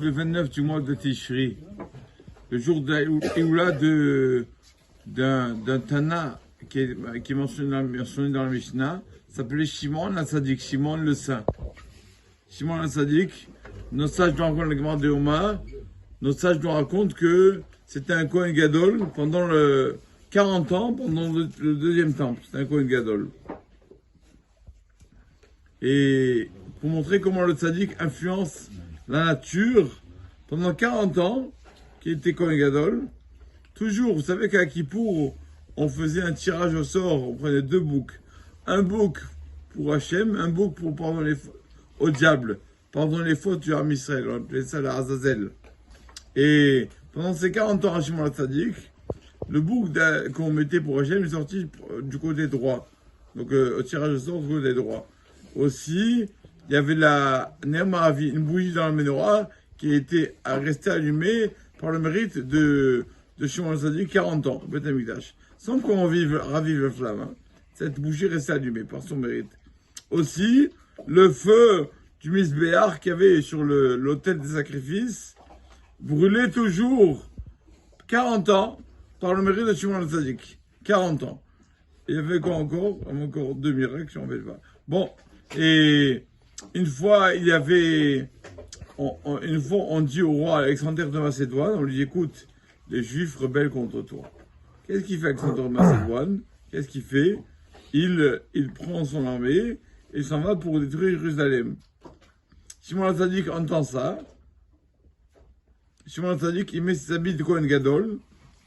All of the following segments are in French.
le 29 du mois de Tishri, le jour d'Aïoula d'un Tana qui est mentionné dans la Mishnah, s'appelait Shimon HaTzadik, Shimon le Saint. Shimon HaTzadik, nos sages nous racontent la Gemara de Oma, nos sages nous racontent que c'était un Kohen Gadol pendant 40 ans, pendant le deuxième temple. C'était un Kohen Gadol. Et pour montrer comment le Tzadik influence la nature, pendant 40 ans, qui était Kohen Gadol, toujours, vous savez qu'à Kippour, on faisait un tirage au sort, on prenait 2 boucs. Un bouc pour Hachem, un bouc pour pardonner au diable, pardonner les fautes du Ham Israël, on appelait ça la Azazel. Et pendant ces 40 ans, Hachem al-Tzadik, le bouc qu'on mettait pour Hachem est sorti du côté droit. Donc au tirage au sort du côté droit. Aussi, il y avait la Nermaravi, une bougie dans la menorah qui était restée allumée par le mérite de Shimon al-Tzadik 40 ans, au Beth Amikdash. Sans qu'on ravive la flamme. Hein. Cette bougie restait allumée par son mérite. Aussi, le feu du Misbéar qu'il y avait sur l'autel des sacrifices brûlait toujours 40 ans par le mérite de Shimon al-Tzadik. 40 ans. Il y avait quoi encore? Encore 2 miracles, j'en vais pas. Bon, et une fois, il y avait... une fois, on dit au roi Alexandre de Macédoine, on lui dit, écoute, les Juifs rebellent contre toi. Qu'est-ce qu'il fait Alexandre de Macédoine? Qu'est-ce qu'il fait? Il prend son armée et s'en va pour détruire Jérusalem. Shimon al-Tzadik entend ça. Shimon al-Tzadik, il met ses habits de Kohen Gadol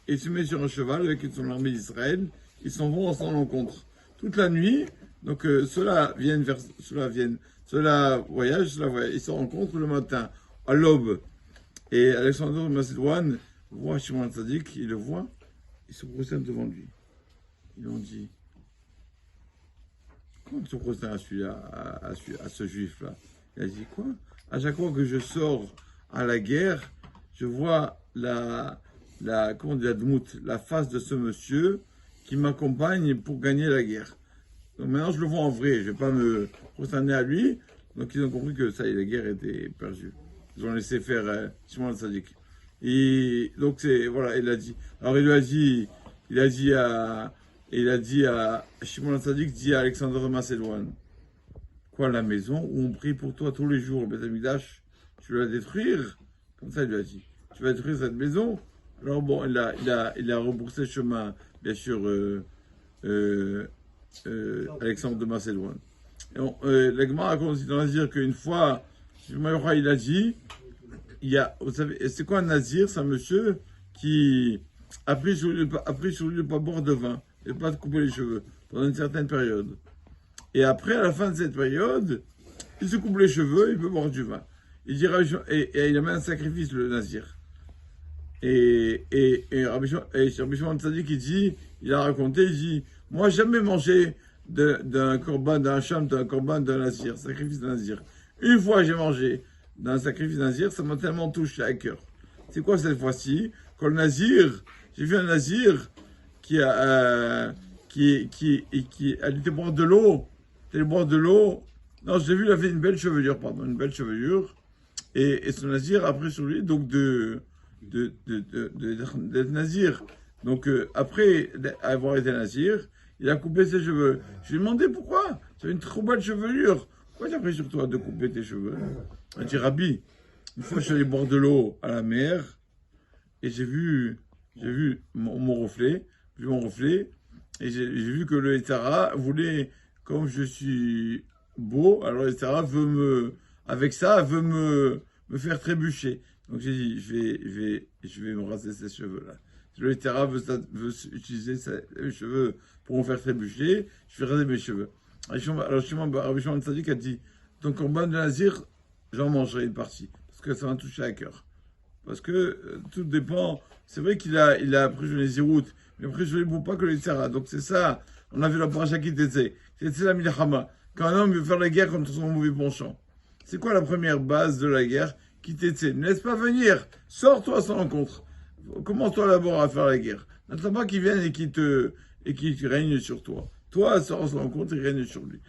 et il se met sur un cheval avec son armée d'Israël. Ils s'en vont à son encontre. Toute la nuit, donc ceux-là voyagent. Ils se rencontrent le matin, à l'aube. Et Alexandre de Macédoine voit Shimon al-Tzadik, il le voit, il se prosterne devant lui. Ils lui ont dit, comment tu te prosternes à ce juif-là? Il a dit, quoi? À chaque fois que je sors à la guerre, je vois la face de ce monsieur qui m'accompagne pour gagner la guerre. Donc maintenant, je le vois en vrai, je ne vais pas me prosterner à lui. Donc ils ont compris que ça y est, la guerre était perdue. Ils ont laissé faire Shimon al-Tzadik. Et donc voilà, il a dit. Alors il a dit à Shimon al-Tzadik, dit à Alexandre de Macédoine, quoi, la maison où on prie pour toi tous les jours, le Beth Amikdash, tu vas la détruire? Comme ça il lui a dit, tu vas détruire cette maison? Alors bon, il a rebroussé le chemin, bien sûr, Alexandre de Macédoine. La Gemara raconte aussi dans Nazir qu'une fois, il a dit, vous savez, c'est quoi un Nazir? C'est un monsieur qui a pris sur lui de ne pas boire de vin et de ne pas couper les cheveux pendant une certaine période. Et après, à la fin de cette période, il se coupe les cheveux, il peut boire du vin. Il dira, et il amène un sacrifice, le Nazir. Et Rabbi Shimon Tzadik, il a raconté, il dit, moi, jamais mangé d'un korban, d'un cham, d'un korban, d'un Nazir, sacrifice d'un Nazir. Une fois, j'ai mangé d'un sacrifice d'un Nazir, ça m'a tellement touché à cœur. C'est quoi cette fois-ci? Quand le Nazir, j'ai vu un Nazir qui allait boire de l'eau. Il allait boire de l'eau. Non, j'ai vu, il avait une belle chevelure, une belle chevelure. Et ce Nazir a pris sur lui, donc, d'être Nazir. Donc, après avoir été Nazir, il a coupé ses cheveux. Je lui ai demandé pourquoi. Tu as une trop belle chevelure. Pourquoi tu as pris sur toi de couper tes cheveux? Il a dit, Rabbi, une fois je suis allé boire de l'eau à la mer, et j'ai vu mon reflet, et j'ai vu que le Etara voulait, comme je suis beau, alors le Etara veut me faire trébucher. Donc j'ai dit, je vais me raser ces cheveux-là. Si le Etara veut utiliser ses cheveux pour me faire trébucher, je vais raser mes cheveux. Alors Rabbi Shimon Tzadik a dit, ton korban de Nazir, j'en mangerai une partie, parce que ça m'a touché à cœur. Parce que tout dépend. C'est vrai qu'il a pris sur les Zirout, mais après je ne les pas que les Tzara. Donc c'est ça, on a vu la paracha qui était. C'est la milchama. Quand un homme veut faire la guerre contre son mauvais penchant. C'est quoi la première base de la guerre? Qui t'était? Ne laisse pas venir. Sors-toi à son rencontre. Commence-toi d'abord à faire la guerre. N'attends pas qu'il vienne et qu'il règne sur toi. Toi, sors à son rencontre et règne sur lui.